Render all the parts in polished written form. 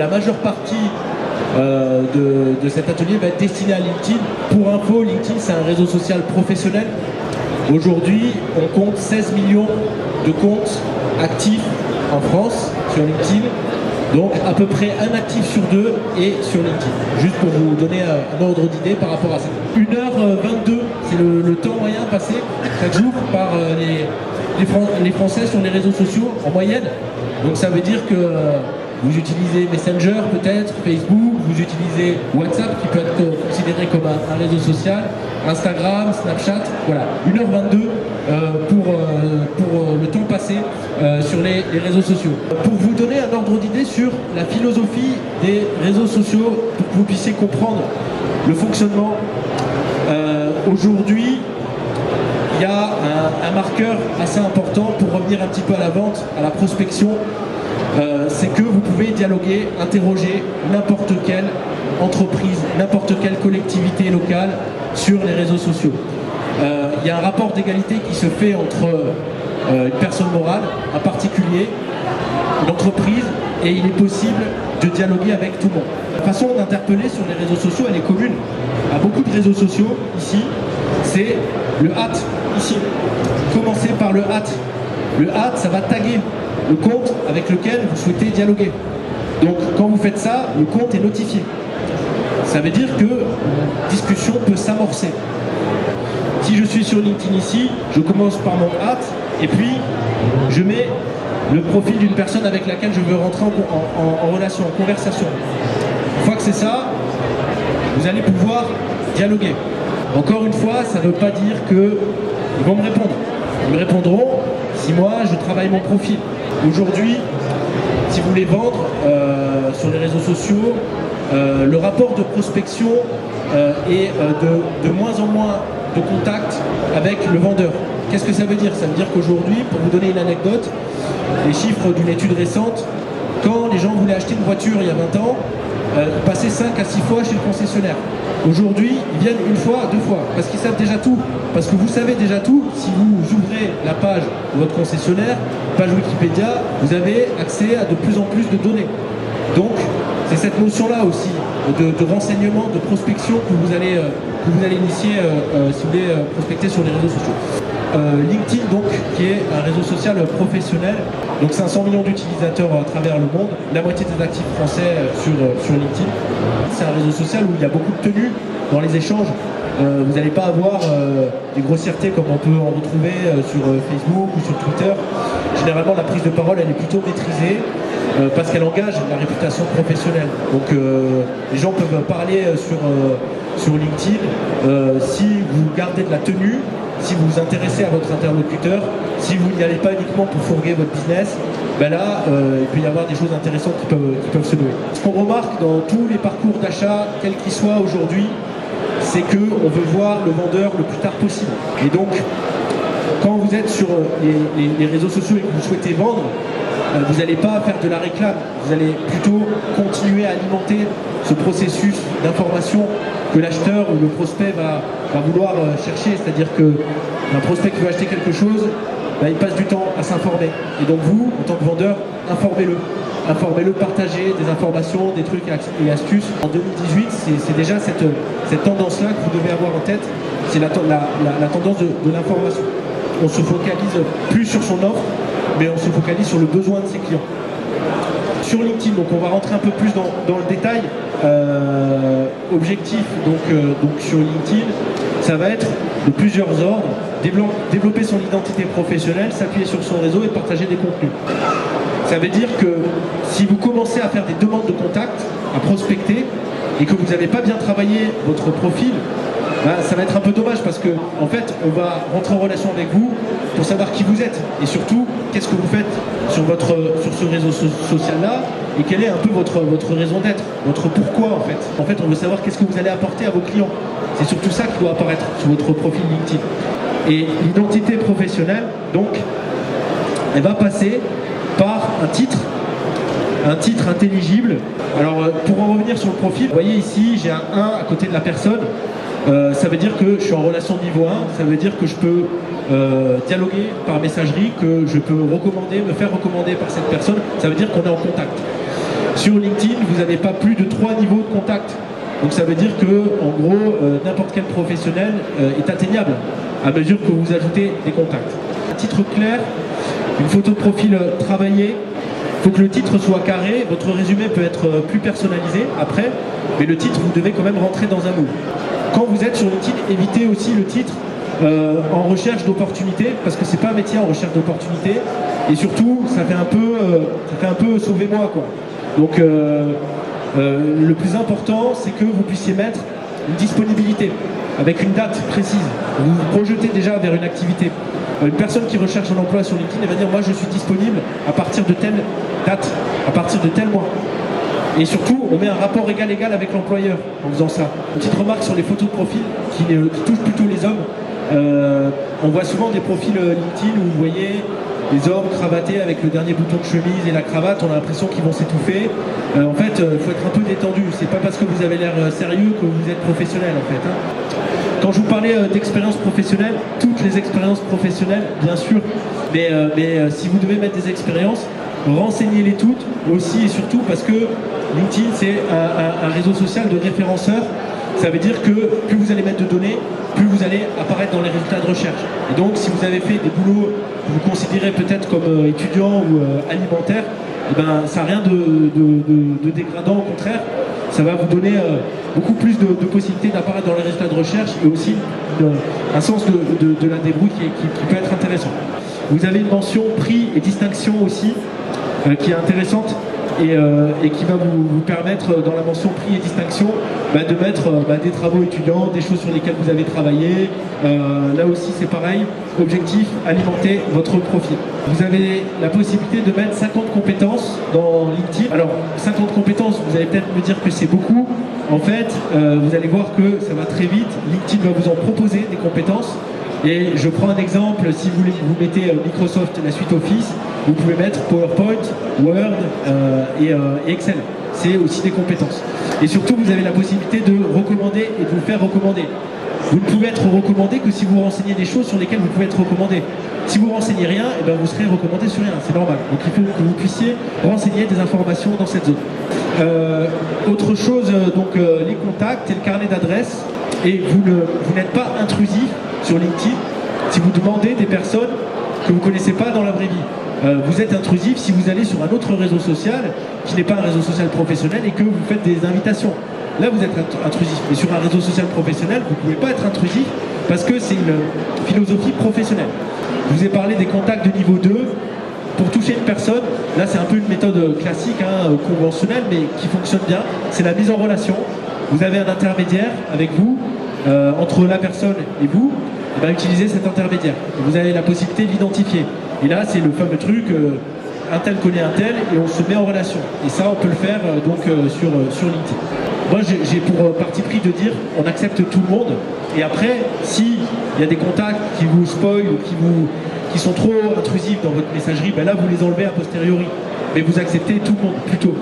La majeure partie de cet atelier va être destinée à LinkedIn. Pour info, LinkedIn c'est un réseau social professionnel. Aujourd'hui, on compte 16 millions de comptes actifs en France sur LinkedIn. Donc à peu près un actif sur deux est sur LinkedIn. Juste pour vous donner un ordre d'idée par rapport à ça. 1h22, c'est le temps moyen passé chaque jour par les Français sur les réseaux sociaux en moyenne. Donc ça veut dire que vous utilisez Messenger peut-être, Facebook, vous utilisez WhatsApp qui peut être considéré comme un réseau social, Instagram, Snapchat, voilà, 1h22 pour le temps passé sur les réseaux sociaux. Pour vous donner un ordre d'idée sur la philosophie des réseaux sociaux, pour que vous puissiez comprendre le fonctionnement, aujourd'hui, il y a un marqueur assez important pour revenir un petit peu à la vente, à la prospection. C'est que vous pouvez dialoguer, interroger n'importe quelle entreprise, n'importe quelle collectivité locale sur les réseaux sociaux. Il y a un rapport d'égalité qui se fait entre une personne morale, un particulier, une entreprise, et il est possible de dialoguer avec tout le monde. La façon d'interpeller sur les réseaux sociaux, elle est commune à beaucoup de réseaux sociaux ici. C'est le hâte, ici. Commencez par le hâte. Le hâte, ça va taguer le compte avec lequel vous souhaitez dialoguer. Donc quand vous faites ça, le compte est notifié. Ça veut dire que la discussion peut s'amorcer. Si je suis sur LinkedIn ici, je commence par mon hâte et puis je mets le profil d'une personne avec laquelle je veux rentrer en relation, en conversation. Une fois que c'est ça, vous allez pouvoir dialoguer. Encore une fois, ça ne veut pas dire qu'ils vont me répondre. Ils me répondront si moi je travaille mon profil. Aujourd'hui, si vous voulez vendre sur les réseaux sociaux, le rapport de prospection est de moins en moins de contact avec le vendeur. Qu'est-ce que ça veut dire? Ça veut dire qu'aujourd'hui, pour vous donner une anecdote, les chiffres d'une étude récente, quand les gens voulaient acheter une voiture il y a 20 ans, ils passaient 5 à 6 fois chez le concessionnaire. Aujourd'hui, ils viennent une fois, deux fois, parce qu'ils savent déjà tout. Parce que vous savez déjà tout, si vous ouvrez la page de votre concessionnaire, page Wikipédia, vous avez accès à de plus en plus de données. Donc, c'est cette notion-là aussi de renseignement, de prospection que vous allez initier si vous voulez prospecter sur les réseaux sociaux. LinkedIn, donc, qui est un réseau social professionnel, donc 500 millions d'utilisateurs à travers le monde, la moitié des actifs français sur LinkedIn. C'est un réseau social où il y a beaucoup de tenue dans les échanges. Vous n'allez pas avoir des grossièretés comme on peut en retrouver sur Facebook ou sur Twitter. Généralement, la prise de parole, elle est plutôt maîtrisée parce qu'elle engage la réputation professionnelle. Donc, les gens peuvent parler sur LinkedIn si vous gardez de la tenue, si vous vous intéressez à votre interlocuteur, si vous n'y allez pas uniquement pour fourguer votre business, ben là, il peut y avoir des choses intéressantes qui peuvent se nouer. Ce qu'on remarque dans tous les parcours d'achat, quels qu'ils soient aujourd'hui, c'est qu'on veut voir le vendeur le plus tard possible. Et donc, quand vous êtes sur les réseaux sociaux et que vous souhaitez vendre, vous n'allez pas faire de la réclame, vous allez plutôt continuer à alimenter ce processus d'information que l'acheteur ou le prospect va vouloir chercher. C'est-à-dire qu'un prospect qui veut acheter quelque chose, il passe du temps à s'informer. Et donc vous, en tant que vendeur, informez-le. Informez-le, partagez des informations, des trucs et astuces. En 2018, c'est déjà cette tendance-là que vous devez avoir en tête, c'est la tendance de l'information. On se focalise plus sur son offre, mais on se focalise sur le besoin de ses clients. Sur LinkedIn, donc on va rentrer un peu plus dans le détail. Objectif donc sur LinkedIn, ça va être de plusieurs ordres. Développer son identité professionnelle, s'appuyer sur son réseau et partager des contenus. Ça veut dire que si vous commencez à faire des demandes de contact, à prospecter, et que vous n'avez pas bien travaillé votre profil, ça va être un peu dommage parce que en fait, on va rentrer en relation avec vous pour savoir qui vous êtes et surtout qu'est-ce que vous faites sur ce réseau social-là et quelle est un peu votre raison d'être, votre pourquoi en fait. En fait, on veut savoir qu'est-ce que vous allez apporter à vos clients. C'est surtout ça qui doit apparaître sur votre profil LinkedIn. Et l'identité professionnelle, donc, elle va passer par un titre intelligible. Alors, pour en revenir sur le profil, vous voyez ici, j'ai un 1 à côté de la personne. Ça veut dire que je suis en relation niveau 1, ça veut dire que je peux dialoguer par messagerie, que je peux me faire recommander par cette personne, ça veut dire qu'on est en contact. Sur LinkedIn, vous n'avez pas plus de 3 niveaux de contact. Donc ça veut dire que, en gros, n'importe quel professionnel est atteignable à mesure que vous ajoutez des contacts. Un titre clair, une photo de profil travaillée. Il faut que le titre soit carré. Votre résumé peut être plus personnalisé après, mais le titre, vous devez quand même rentrer dans un moule. Quand vous êtes sur LinkedIn, évitez aussi le titre en recherche d'opportunités, parce que c'est pas un métier en recherche d'opportunités, et surtout, ça fait un peu sauvez-moi, quoi. Donc, le plus important, c'est que vous puissiez mettre une disponibilité avec une date précise. Vous vous projetez déjà vers une activité. Une personne qui recherche un emploi sur LinkedIn, elle va dire moi je suis disponible à partir de telle date, à partir de tel mois. Et surtout, on met un rapport égal-égal avec l'employeur en faisant ça. Une petite remarque sur les photos de profil qui touchent plutôt les hommes. On voit souvent des profils LinkedIn où vous voyez les hommes cravatés avec le dernier bouton de chemise et la cravate, on a l'impression qu'ils vont s'étouffer. En fait, il faut être un peu détendu. C'est pas parce que vous avez l'air sérieux que vous êtes professionnel en fait. Quand je vous parlais d'expérience professionnelle, toutes les expériences professionnelles, bien sûr, mais si vous devez mettre des expériences, renseignez-les toutes aussi et surtout parce que LinkedIn c'est un réseau social de référenceurs. Ça veut dire que plus vous allez mettre de données, plus vous allez apparaître dans les résultats de recherche. Et donc, si vous avez fait des boulots que vous considérez peut-être comme étudiant ou alimentaire, eh ben, ça n'a rien de dégradant, au contraire. Ça va vous donner beaucoup plus de possibilités d'apparaître dans les résultats de recherche et aussi un sens de la débrouille qui peut être intéressant. Vous avez une mention prix et distinction aussi qui est intéressante. Et qui va vous permettre, dans la mention prix et distinction, de mettre des travaux étudiants, des choses sur lesquelles vous avez travaillé. Là aussi, c'est pareil. Objectif, alimenter votre profil. Vous avez la possibilité de mettre 50 compétences dans LinkedIn. Alors, 50 compétences, vous allez peut-être me dire que c'est beaucoup. En fait, vous allez voir que ça va très vite. LinkedIn va vous en proposer des compétences. Et je prends un exemple, si vous mettez Microsoft, la suite Office, vous pouvez mettre PowerPoint, Word et Excel. C'est aussi des compétences. Et surtout, vous avez la possibilité de recommander et de vous faire recommander. Vous ne pouvez être recommandé que si vous renseignez des choses sur lesquelles vous pouvez être recommandé. Si vous renseignez rien, eh ben vous serez recommandé sur rien, c'est normal. Donc il faut que vous puissiez renseigner des informations dans cette zone. Autre chose, les contacts et le carnet d'adresses. Et vous n'êtes pas intrusif sur LinkedIn si vous demandez des personnes que vous ne connaissez pas dans la vraie vie. Vous êtes intrusif si vous allez sur un autre réseau social qui n'est pas un réseau social professionnel et que vous faites des invitations. Là, vous êtes intrusif. Mais sur un réseau social professionnel, vous ne pouvez pas être intrusif parce que c'est une philosophie professionnelle. Je vous ai parlé des contacts de niveau 2. Pour toucher une personne, là c'est un peu une méthode classique, conventionnelle, mais qui fonctionne bien. C'est la mise en relation. Vous avez un intermédiaire avec vous, entre la personne et vous, et bien, utilisez cet intermédiaire. Vous avez la possibilité de l'identifier. Et là, c'est le fameux truc, un tel connaît un tel, et on se met en relation. Et ça, on peut le faire sur LinkedIn. Moi, j'ai pour parti pris de dire, on accepte tout le monde. Et après, s'il y a des contacts qui vous spoilent ou qui sont trop intrusifs dans votre messagerie, ben là, vous les enlevez a posteriori. Mais vous acceptez tout le monde plutôt.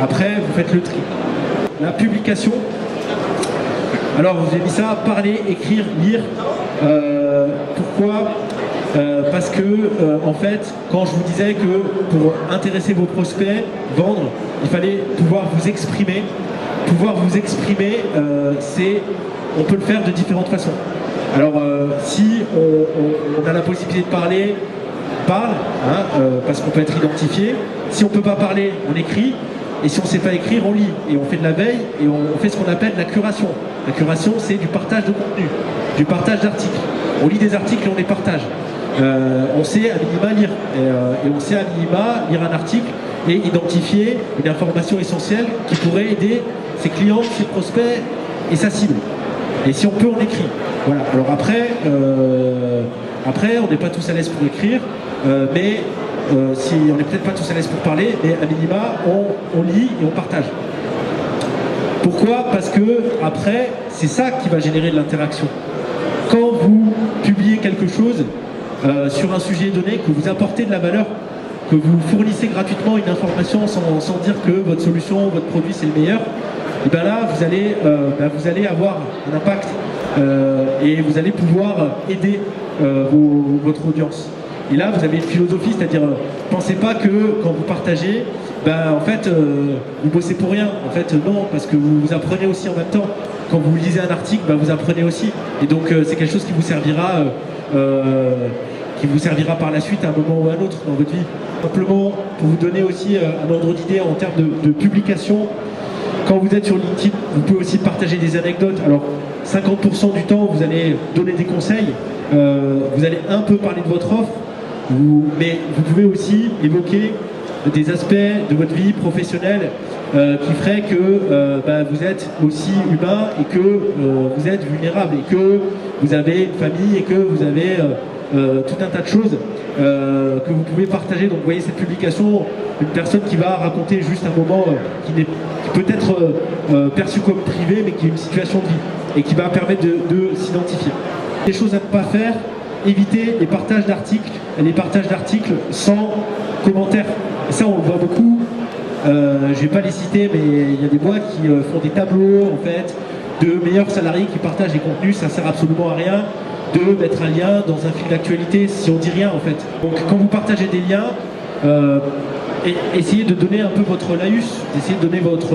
Après, vous faites le tri. La publication. Alors, vous avez mis ça, parler, écrire, lire. Pourquoi parce que, en fait, quand je vous disais que pour intéresser vos prospects, vendre, il fallait pouvoir vous exprimer. Pouvoir vous exprimer, on peut le faire de différentes façons. Alors, si on a la possibilité de parler, on parle, parce qu'on peut être identifié. Si on ne peut pas parler, on écrit. Et si on ne sait pas écrire, on lit. Et on fait de la veille et on fait ce qu'on appelle la curation. La curation, c'est du partage de contenu, du partage d'articles. On lit des articles et on les partage. On sait à minima lire. Et on sait à minima lire un article et identifier une information essentielle qui pourrait aider ses clients, ses prospects et sa cible. Et si on peut, on écrit. Voilà. Alors après, on n'est pas tous à l'aise pour écrire, mais si on n'est peut-être pas tous à l'aise pour parler, mais à minima, on lit et on partage. Pourquoi ? Parce que après, c'est ça qui va générer de l'interaction. Quand vous publiez quelque chose sur un sujet donné, que vous apportez de la valeur, que vous fournissez gratuitement une information sans dire que votre solution, votre produit c'est le meilleur, et bien là vous allez avoir un impact et vous allez pouvoir aider votre audience. Et là, vous avez une philosophie, c'est-à-dire, pensez pas que quand vous partagez, en fait, vous bossez pour rien. En fait, non, parce que vous apprenez aussi en même temps. Quand vous lisez un article, vous apprenez aussi. Et donc, c'est quelque chose qui vous servira par la suite à un moment ou à un autre dans votre vie. Simplement, pour vous donner aussi un ordre d'idée en termes de publication, quand vous êtes sur LinkedIn, vous pouvez aussi partager des anecdotes. Alors, 50% du temps, vous allez donner des conseils, vous allez un peu parler de votre offre, mais vous pouvez aussi évoquer des aspects de votre vie professionnelle qui feraient que vous êtes aussi humain et que vous êtes vulnérable et que vous avez une famille et que vous avez tout un tas de choses que vous pouvez partager. Donc vous voyez cette publication, une personne qui va raconter juste un moment qui peut être perçu comme privé mais qui est une situation de vie et qui va permettre de s'identifier. Les choses à ne pas faire, éviter les partages d'articles sans commentaires. Et ça on le voit beaucoup, je ne vais pas les citer mais il y a des boîtes qui font des tableaux en fait de meilleurs salariés qui partagent des contenus, ça sert absolument à rien de mettre un lien dans un fil d'actualité si on dit rien en fait. Donc quand vous partagez des liens, essayez de donner un peu votre laïus, essayez de donner votre...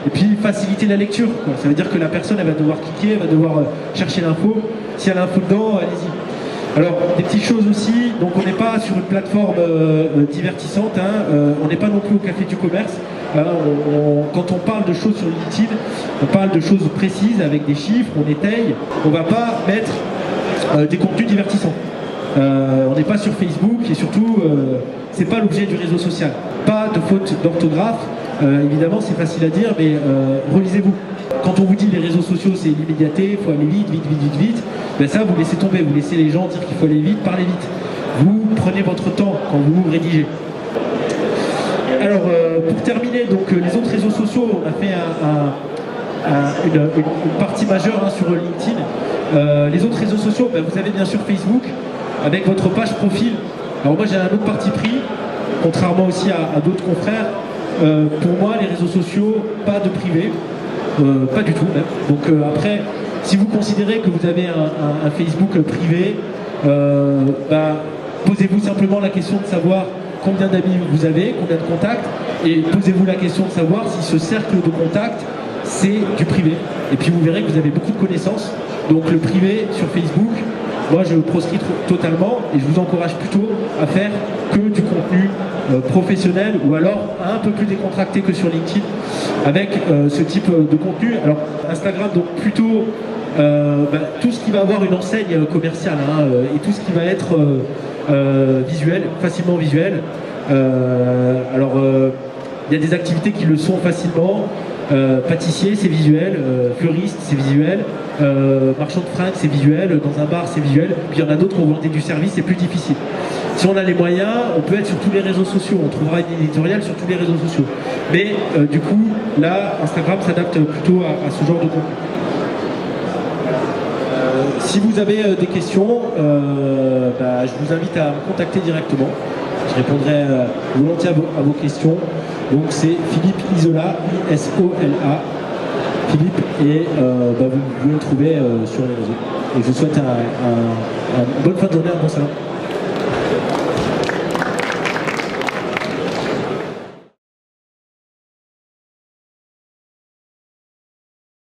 et puis faciliter la lecture, quoi. Ça veut dire que la personne elle va devoir cliquer, elle va devoir chercher l'info. Si elle a l'info dedans, allez-y. Alors, des petites choses aussi, donc on n'est pas sur une plateforme divertissante, on n'est pas non plus au café du commerce. Quand on parle de choses sur LinkedIn, on parle de choses précises avec des chiffres, on étaye, on ne va pas mettre des contenus divertissants. On n'est pas sur Facebook et surtout, c'est pas l'objet du réseau social. Pas de faute d'orthographe, évidemment c'est facile à dire, mais relisez-vous. Quand on vous dit les réseaux sociaux c'est l'immédiateté, il faut aller vite, ça vous laissez tomber, vous laissez les gens dire qu'il faut aller vite, parlez vite. Vous prenez votre temps quand vous rédigez. Alors pour terminer, donc les autres réseaux sociaux, on a fait une partie majeure sur LinkedIn. Les autres réseaux sociaux, vous avez bien sûr Facebook avec votre page profil. Alors moi j'ai un autre parti pris, contrairement aussi à d'autres confrères. Pour moi les réseaux sociaux, pas de privé, pas du tout même. Donc après, si vous considérez que vous avez un Facebook privé, posez-vous simplement la question de savoir combien d'amis vous avez, combien de contacts, et posez-vous la question de savoir si ce cercle de contacts c'est du privé. Et puis vous verrez que vous avez beaucoup de connaissances. Donc le privé sur Facebook, moi je proscris totalement et je vous encourage plutôt à faire que du contenu professionnel ou alors un peu plus décontracté que sur LinkedIn avec ce type de contenu. Alors Instagram, donc plutôt tout ce qui va avoir une enseigne commerciale et tout ce qui va être visuel, facilement visuel. Il y a des activités qui le sont facilement. Pâtissier c'est visuel, fleuriste c'est visuel, marchand de fringues c'est visuel, dans un bar c'est visuel, puis il y en a d'autres qui ont vendé du service, c'est plus difficile. Si on a les moyens, on peut être sur tous les réseaux sociaux, on trouvera une éditoriale sur tous les réseaux sociaux. Mais du coup, là, Instagram s'adapte plutôt à ce genre de contenu. Si vous avez des questions, je vous invite à me contacter directement. Je répondrai volontiers à vos questions. Donc c'est Philippe Isola, I-S-O-L-A, Philippe, et vous pouvez le trouver sur les réseaux. Et je vous souhaite une bonne fin de journée, un bon salon.